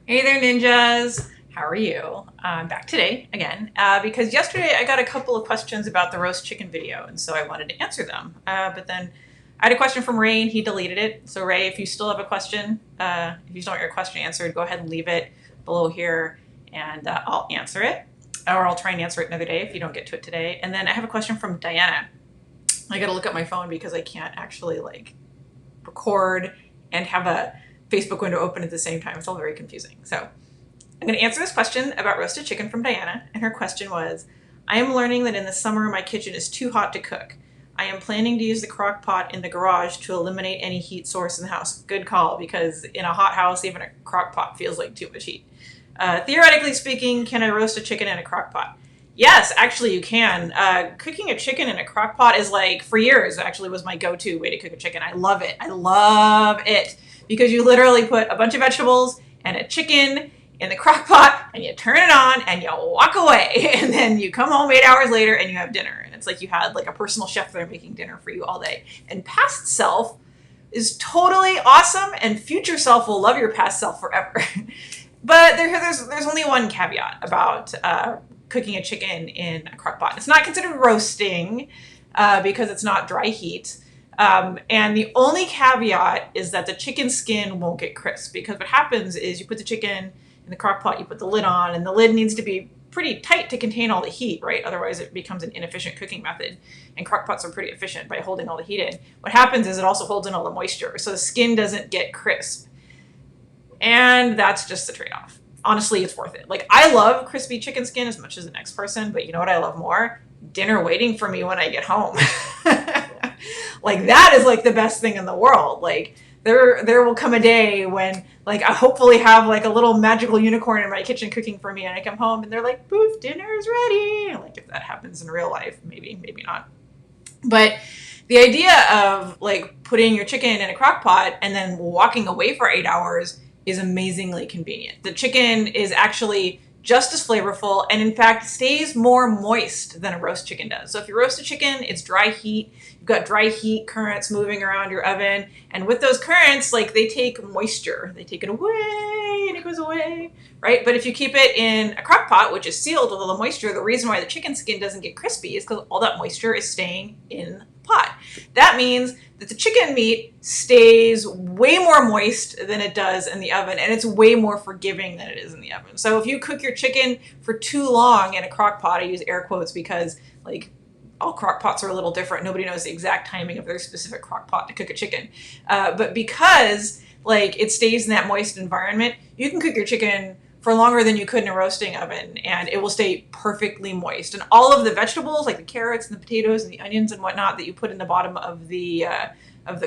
Hey there, ninjas. How are you? I'm back today again because yesterday I got a couple of questions about the roast chicken video, and so I wanted to answer them. But then I had a question from Ray, and he deleted it. So Ray, if you still have a question, if you still want your question answered, go ahead and leave it below here, and I'll answer it, or I'll try and answer it another day if you don't get to it today. And then I have a question from Diana. I got to look at my phone because I can't actually record and have a Facebook window open at the same time. It's all very confusing. So I'm going to answer this question about roasted chicken from Diana. And her question was, I am learning that in the summer my kitchen is too hot to cook. I am planning to use the crock pot in the garage to eliminate any heat source in the house. Good call, because in a hot house, even a crock pot feels like too much heat. Theoretically speaking, can I roast a chicken in a crock pot? Yes, actually you can. Cooking a chicken in a crock pot is for years actually was my go-to way to cook a chicken. I love it. I love it because you literally put a bunch of vegetables and a chicken in the crock pot and you turn it on and you walk away and then you come home 8 hours later and you have dinner. And it's like you had a personal chef there making dinner for you all day. And past self is totally awesome and future self will love your past self forever. But there's only one caveat about cooking a chicken in a crock pot. It's not considered roasting because it's not dry heat. And the only caveat is that the chicken skin won't get crisp, because what happens is you put the chicken in the crock pot, you put the lid on, and the lid needs to be pretty tight to contain all the heat, right? Otherwise it becomes an inefficient cooking method. And crock pots are pretty efficient by holding all the heat in. What happens is it also holds in all the moisture, so the skin doesn't get crisp. And that's just the trade-off. Honestly, it's worth it. I love crispy chicken skin as much as the next person, but you know what I love more? Dinner waiting for me when I get home. That is the best thing in the world. There will come a day when I hopefully have a little magical unicorn in my kitchen cooking for me, and I come home and they're like, poof, dinner is ready. If that happens in real life, maybe not. But the idea of putting your chicken in a crock pot and then walking away for 8 hours is amazingly convenient. The chicken is actually just as flavorful and in fact stays more moist than a roast chicken does. So if you roast a chicken, it's dry heat. You've got dry heat currents moving around your oven. And with those currents, they take moisture. They take it away and it goes away, right? But if you keep it in a crock pot, which is sealed with all the moisture, the reason why the chicken skin doesn't get crispy is because all that moisture is staying in the pot. That means that the chicken meat stays way more moist than it does in the oven, and it's way more forgiving than it is in the oven. So if you cook your chicken for too long in a crock pot, I use air quotes because all crock pots are a little different. Nobody knows the exact timing of their specific crock pot to cook a chicken. But because it stays in that moist environment, you can cook your chicken for longer than you could in a roasting oven, and it will stay perfectly moist. And all of the vegetables, like the carrots and the potatoes and the onions and whatnot that you put in the bottom of the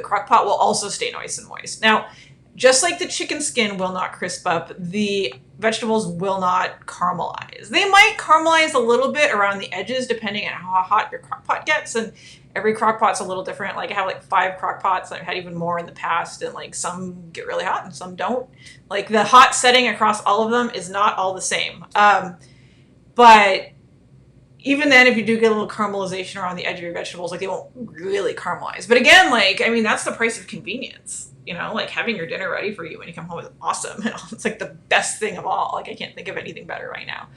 crock pot, will also stay nice and moist. Now, just like the chicken skin will not crisp up, the vegetables will not caramelize. They might caramelize a little bit around the edges depending on how hot your crock pot gets, and every crock pot's a little different. I have 5 crock pots. I've had even more in the past, and some get really hot and some don't. The hot setting across all of them is not all the same. But even then, if you do get a little caramelization around the edge of your vegetables, they won't really caramelize. But again, that's the price of convenience. Having your dinner ready for you when you come home is awesome. It's the best thing of all. I can't think of anything better right now.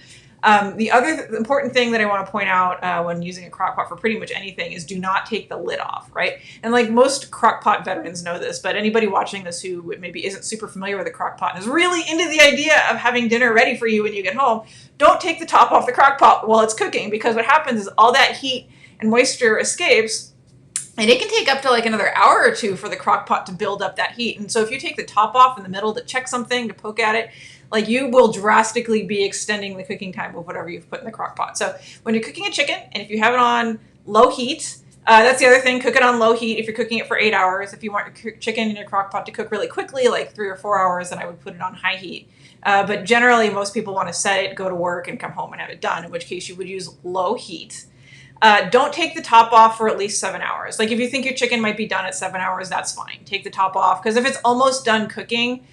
The other important thing that I want to point out when using a crock pot for pretty much anything is do not take the lid off, right? And most crock pot veterans know this, but anybody watching this who maybe isn't super familiar with a crock pot and is really into the idea of having dinner ready for you when you get home, don't take the top off the crock pot while it's cooking, because what happens is all that heat and moisture escapes. And it can take up to another hour or two for the crock pot to build up that heat. And so if you take the top off in the middle to check something, to poke at it, you will drastically be extending the cooking time of whatever you've put in the crock pot. So when you're cooking a chicken, and if you have it on low heat, that's the other thing, cook it on low heat if you're cooking it for 8 hours. If you want your chicken in your crock pot to cook really quickly, 3 or 4 hours, then I would put it on high heat. But generally, most people want to set it, go to work, and come home and have it done, in which case you would use low heat. Don't take the top off for at least 7 hours. If you think your chicken might be done at 7 hours, that's fine. Take the top off, because if it's almost done cooking,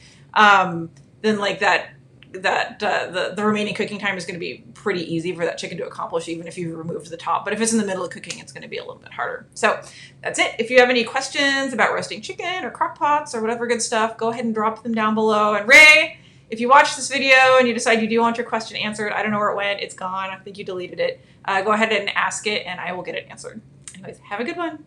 then the remaining cooking time is going to be pretty easy for that chicken to accomplish, even if you removed the top. But if it's in the middle of cooking, it's going to be a little bit harder. So that's it. If you have any questions about roasting chicken or crock pots or whatever good stuff, go ahead and drop them down below. And Ray, if you watch this video and you decide you do want your question answered, I don't know where it went. It's gone. I think you deleted it. Go ahead and ask it and I will get it answered. Anyways, have a good one.